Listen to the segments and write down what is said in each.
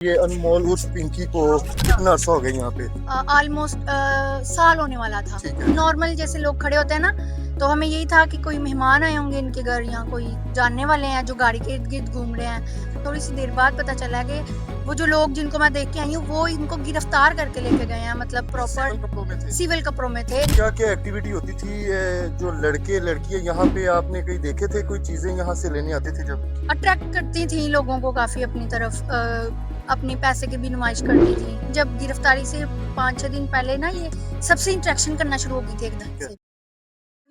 ये अनमोल उर्फ पिंकी को कितना अर्सा हो गया यहाँ पे? ऑलमोस्ट साल होने वाला था। ठीक है। नॉर्मल जैसे लोग खड़े होते हैं ना, तो हमें यही था कि कोई मेहमान आए होंगे इनके घर या कोई जानने वाले हैं जो गाड़ी के इर्द गिर्द घूम रहे हैं। थोड़ी सी देर बाद पता चला कि वो जो लोग जिनको मैं देख के आई हूँ वो इनको गिरफ्तार करके लेके गए हैं, मतलब प्रॉपर सिविल कपड़ों में थे। सिविल कपड़ों में थे। क्या क्या एक्टिविटी होती थी? जो लड़के लड़कियां यहाँ पे आपने कहीं देखे थे? कोई चीजें यहाँ से लेने आते थे जब? अट्रैक्ट करती थी लोगों को काफी अपनी तरफ, अपनी पैसे की भी नुमाइश करती थी। जब गिरफ्तारी से 5-6 दिन पहले ना ये सबसे इंटरेक्शन करना शुरू हो गई थी एकदम से।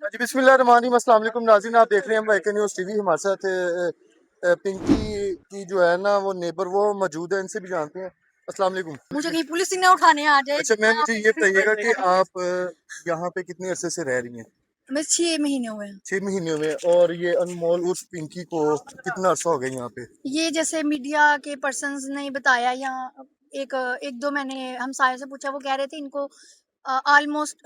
जी बिस्मिल्लाहिर्रहमानिर्रहीम, अस्सलाम वालेकुम नाज़रीन, आप देख रहे हैं वाईके न्यूज़ टीवी। हमारे साथ पिंकी की जो है ना वो नेबर वो मौजूद है, इनसे भी जानते हैं। अस्सलाम वालेकुम। मुझे कहीं पुलिस ही ना उठाने आ जाए। अच्छा मैम, मुझे ये बताइएगा कि आप यहाँ पे कितने अरसे से रह रही हैं? मैं 6 महीने हुए हैं। 6 महीने में। और ये अनमोल उर्फ पिंकी को कितना अरसा हो गया यहाँ पे? ये जैसे मीडिया के पर्सन्स ने बताया, या एक एक दो मैंने हमसायों से पूछा, वो कह रहे थे इनको ऑलमोस्ट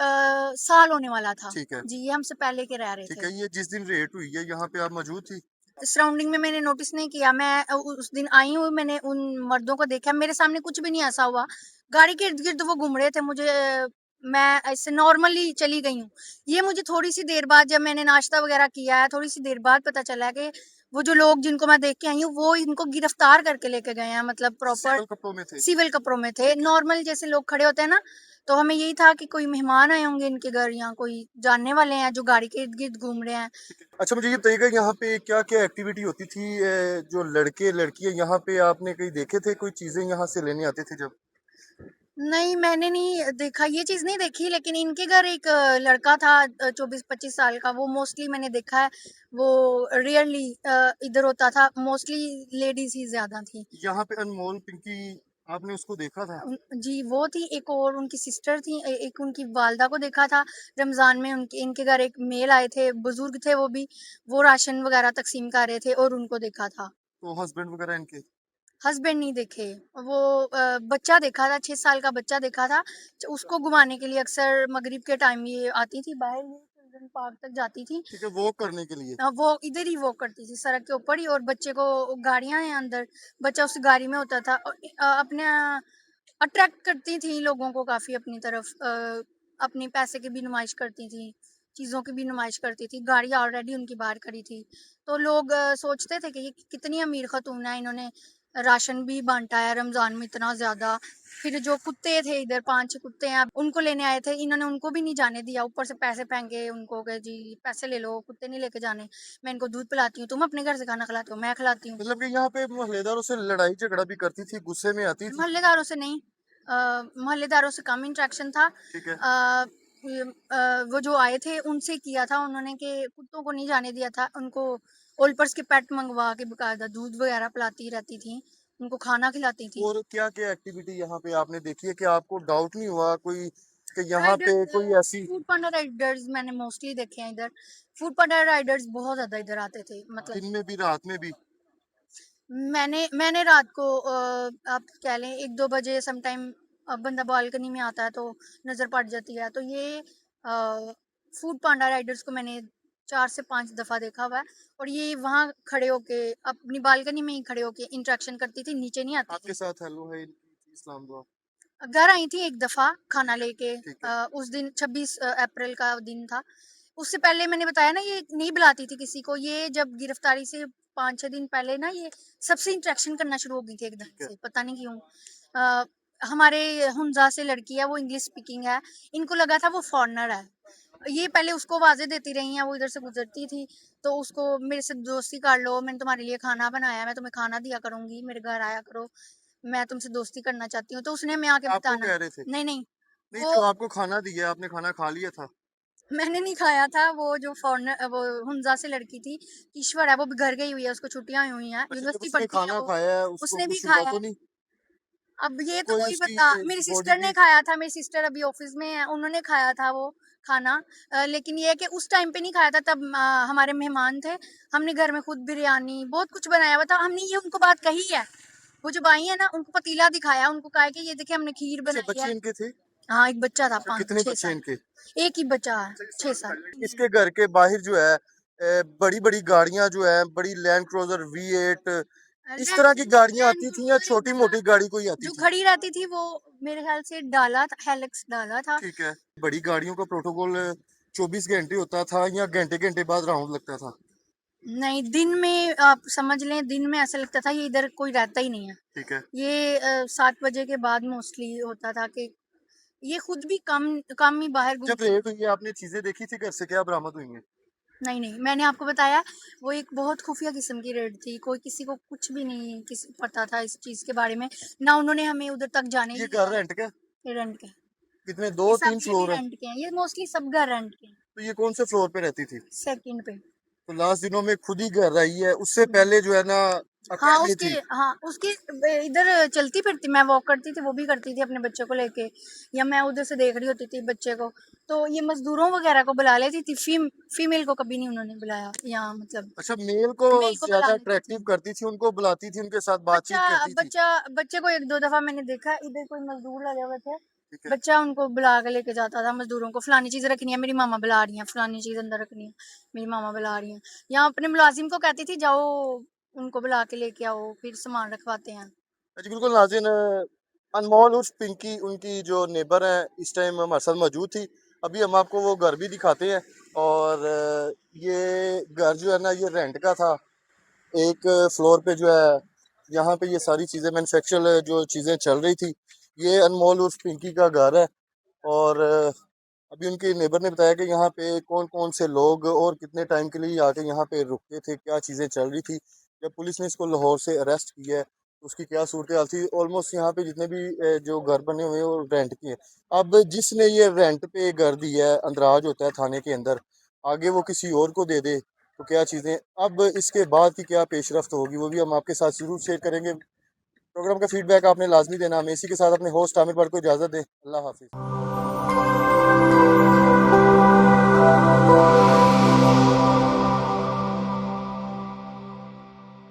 साल होने वाला था। ठीक है। जी, ये हमसे पहले के रह रहे ठीक थे। है, ये जिस दिन रेट हुई है यहाँ पे आप मौजूद थी? सराउंडिंग में मैंने नोटिस नहीं किया। मैं उस दिन आई हूँ, मैंने उन मर्दों को देखा, मेरे सामने कुछ भी नहीं ऐसा हुआ। गाड़ी के इर्द-गिर्द वो घूम रहे थे, मैं ऐसे नॉर्मली चली गई हूँ। ये मुझे थोड़ी सी देर बाद, जब मैंने नाश्ता वगैरह किया है, थोड़ी सी देर बाद पता चला कि वो जो लोग जिनको मैं देख के आई हूँ वो इनको गिरफ्तार करके लेके गए हैं, मतलब प्रॉपर सिविल कपड़ों में थे। सिविल कपड़ों में थे। नॉर्मल जैसे लोग खड़े होते हैं ना, तो हमें यही था कि कोई मेहमान आए होंगे इनके घर या कोई जानने वाले हैं जो गाड़ी के इर्द-गिर्द घूम रहे हैं। अच्छा मुझे ये बताइएगा यहाँ पे क्या क्या एक्टिविटी होती थी? जो लड़के लड़कियां यहाँ पे आपने कहीं देखे थे? कोई चीजें यहाँ से लेने आते थे जब? नहीं, मैंने नहीं देखा, ये चीज़ नहीं देखी, लेकिन इनके घर एक लड़का था 24-25 साल का, वो मोस्टली मैंने देखा है, वो रेयरली इधर होता था, मोस्टली लेडीज़ ही ज़्यादा थी। यहाँ पे अनमोल पिंकी, आपने उसको देखा था? जी, वो थी, एक और उनकी सिस्टर थी, एक उनकी वालदा को देखा था। रमज़ान में उनके इनके घर एक मेल आए थे, बुज़ुर्ग थे वो भी, वो राशन वग़ैरह तक़सीम कर रहे थे और उनको देखा था। तो हस्बैंड वगैरह इनके? हस्बैंड नहीं देखे, वो बच्चा देखा था, 6 साल का बच्चा देखा था। उसको घुमाने के लिए अक्सर मगरिब के टाइम ये आती थी बाहर, ये चिल्ड्रन पार्क तक जाती थी। ठीक है, वॉक करने के लिए। वो इधर ही वॉक करती थी, सड़क के ऊपर ही, और बच्चे को, गाड़ियाँ हैं अंदर, बच्चा उस गाड़ी में होता था, और अपने अट्रैक्ट करती थी लोगों को काफ़ी अपनी तरफ, अपनी पैसे की भी नुमाइश करती थी, चीज़ों की भी नुमाइश करती थी। गाड़ी ऑलरेडी उनकी बाहर खड़ी थी, तो लोग सोचते थे कि ये कितनी अमीर ख़तून है, इन्होंने राशन भी बाँटा है रमज़ान में इतना ज़्यादा। फिर जो कुत्ते थे इधर, 5-6 कुत्ते हैं, उनको लेने आए थे, इन्होंने उनको भी नहीं जाने दिया, ऊपर से पैसे फेंके उनको कि जी पैसे ले लो, कुत्ते नहीं लेके जाने, मैं इनको दूध पिलाती हूँ, तुम अपने घर से खाना खिलाते हो, मैं खिलाती हूँ। मतलब कि यहाँ पे मोहल्लेदारों से लड़ाई झगड़ा भी करती थी, गुस्से में आती थी? मोहल्लेदारों से नहीं, मोहल्लेदारों से कम इंटरेक्शन था। ठीक है। वो जो आए थे उनसे किया था उन्होंने कि कुत्तों को नहीं जाने दिया था, उनको ओल्पर्स के पेट मंगवा के बकायदा दूध वगैरह पिलाती रहती थी, उनको खाना खिलाती थी। और क्या क्या एक्टिविटी यहाँ पे आपने देखी है कि आपको डाउट नहीं हुआ कोई कि यहाँ पे राइडर्स, कोई ऐसी? फूड पांडा राइडर्स मैंने मोस्टली देखे हैं इधर। फूड पांडा राइडर्स बहुत ज़्यादा इधर आते थे, मतलब दिन में भी रात में भी? मैंने रात को, आप कह लें 1-2 बजे समटाइम, बंदा बालकनी में आता है तो नज़र पड़ जाती है। तो ये फूड पांडा राइडर्स को मैंने 4 से 5 दफ़ा देखा हुआ है, और ये वहाँ खड़े होके अपनी बालकनी में ही खड़े होके इंटरेक्शन करती थी, नीचे नहीं आती आपके थी। साथ हेलो है इनकी इस्लाम दुआ? घर आई थी एक दफ़ा खाना लेके, ठीक है। उस दिन 26 अप्रैल का दिन था। उससे पहले मैंने बताया ना, ये नहीं बुलाती थी किसी को। ये जब गिरफ्तारी से 5-6 दिन पहले ना ये सबसे इंटरेक्शन करना शुरू हो गई थी एकदम ठीक है। से, पता नहीं क्यों। अ, हमारे हुंजा से लड़की है, वो इंग्लिश स्पीकिंग है, इनको लगा था वो फॉरेनर है। ये पहले उसको आवाज़ें देती रही हैं, वो इधर से गुज़रती थी, तो उसको मेरे से दोस्ती कर लो, मैंने तुम्हारे लिए खाना बनाया है, मैं तुम्हें खाना दिया करूँगी, मेरे घर आया करो, मैं तुमसे दोस्ती करना चाहती हूँ। तो उसने हमें आके आपको बताना, कह रहे थे? नहीं, नहीं, नहीं, वो जो आपको खाना दिया आपने खाना खा लिया था? मैंने नहीं खाया था, वो जो फॉरेनर, वो हुंजा से लड़की थी, ईश्वर है, वो भी घर गई हुई है, उसको छुट्टियाँ हुई हैं, अच्छा, जब यूनिवर्सिटी उसने पढ़ती है खाना वो, खाया है उसको उसने भी कुछ हुआ खाया तो है। नहीं? अब ये तो कोई नहीं उसकी पता, मेरी बॉडी सिस्टर ने भी? खाया था, मेरी सिस्टर अभी ऑफिस में है, उन्होंने खाया था वो खाना। लेकिन ये है कि उस टाइम पे नहीं खाया था, तब हमारे मेहमान थे, हमने घर में खुद बिरयानी बहुत कुछ बनाया हुआ था, हमने ये उनको बात कही है। वो जब आई है ना, उनको पतीला दिखाया, उनको कहा कि ये देखिए हमने खीर अच्छा, बनाई बच्चे है। इनके थे? हाँ, एक बच्चा था, अच्छा, पाँच कितने छह बच्चे साल इनके? एक ही बच्चा है, 6 साल। इसके घर के बाहर जो है बड़ी बड़ी गाड़ियां जो है, बड़ी लैंड क्रूजर V8 इस रैन तरह की गाड़ियां रैन आती तो थी या हमारे छोटी मोटी गाड़ी कोई आती जो थी? खड़ी रहती थी वो मेरे ख्याल से डाला था, हेलिक्स डाला था। ठीक है। बड़ी गाड़ियों का प्रोटोकॉल 24 घंटे होता था या घंटे घंटे बाद राउंड लगता था? नहीं, दिन में आप समझ लें, दिन में ऐसा लगता था ये इधर कोई रहता ही नहीं है। ठीक है। ये 7 बजे के बाद मोस्टली होता था कि ये खुद भी कम कम ही बाहर जब घूमते। रेड हुई है आपने चीजें देखी थी, घर से क्या बरामद हुई हैं? नहीं, नहीं, मैंने आपको बताया वो एक बहुत खुफिया किस्म की रेड थी। कोई किसी को कुछ भी नहीं किसी पता था इस चीज़ के बारे में। ना उन्होंने हमें उधर तक जाने ही ये घर दिया। रेंट का? ये रेंट के। कितने, ये दो सब तीन के भी फ्लोर है? रेंट के हैं। ये मोस्टली सब घर रेंट के हैं। तो ये कौन से फ्लोर पे रहती थी? सेकंड पे। तो लास्ट दिनों में खुद ही घर आई है, उससे हुँ। पहले जो है ना अकड़ हाँ, में उसके थी? हाँ, उसके इधर चलती फिरती मैं वॉक करती थी, वो भी करती थी अपने बच्चे को लेके, या मैं उधर से देख रही होती थी बच्चे को। तो ये मज़दूरों वगैरह को बुला लेती थी, फीमेल को कभी नहीं उन्होंने बुलाया, या मतलब अच्छा, मेल को मेल को बुला ज्यादा लेती थी। अट्रैक्टिव करती थी, उनको बुलाती थी, उनके साथ बच्चा बातचीत करती थी? बच्चा बच्चे को 1-2 दफ़ा मैंने देखा, इधर कोई मज़दूर लगे हुए थे, ठीक है। बच्चा उनको बुला के लेके जाता था मज़दूरों को, फलानी चीज़ रखनी है, मेरी मामा बुला रही हैं, फलानी चीज़ अंदर रखनी है, मेरी मामा बुला रही हैं। या अपने मुलाज़िम को कहती थी जाओ उनको बुला के लेके आओ, फिर सामान रखवाते हैं। जी बिल्कुल नाज़रीन, अनमोल उर्फ पिंकी उनकी जो नेबर है इस टाइम हमारे साथ मौजूद थी। अभी हम आपको वो घर भी दिखाते हैं। और ये घर जो है ना ये रेंट का था। एक फ्लोर पे जो है यहाँ पे ये सारी चीज़ें मैन्युफैक्चर जो चीज़ें चल रही थी, ये अनमोल उर्फ पिंकी का घर है। और अभी उनके नेबर ने बताया कि यहाँ पे कौन कौन से लोग और कितने टाइम के लिए आके यहाँ पे रुकते थे, क्या चीज़ें चल रही थी। जब पुलिस ने इसको लाहौर से अरेस्ट किया है तो उसकी क्या सूरत हाल थी। ऑलमोस्ट यहाँ पे जितने भी जो घर बने हुए हैं वो रेंट के हैं। अब जिसने ये रेंट पे घर दिया है, अंदराज होता है थाने के अंदर, आगे वो किसी और को दे दे तो क्या चीज़ें, अब इसके बाद की क्या पेशरफ्त होगी वो भी हम आपके साथ जरूर शेयर करेंगे। प्रोग्राम का फीडबैक आपने लाजमी देना। हम इसी के साथ अपने होस्ट आमिर पर को इजाज़त दें। अल्लाह हाफिज़।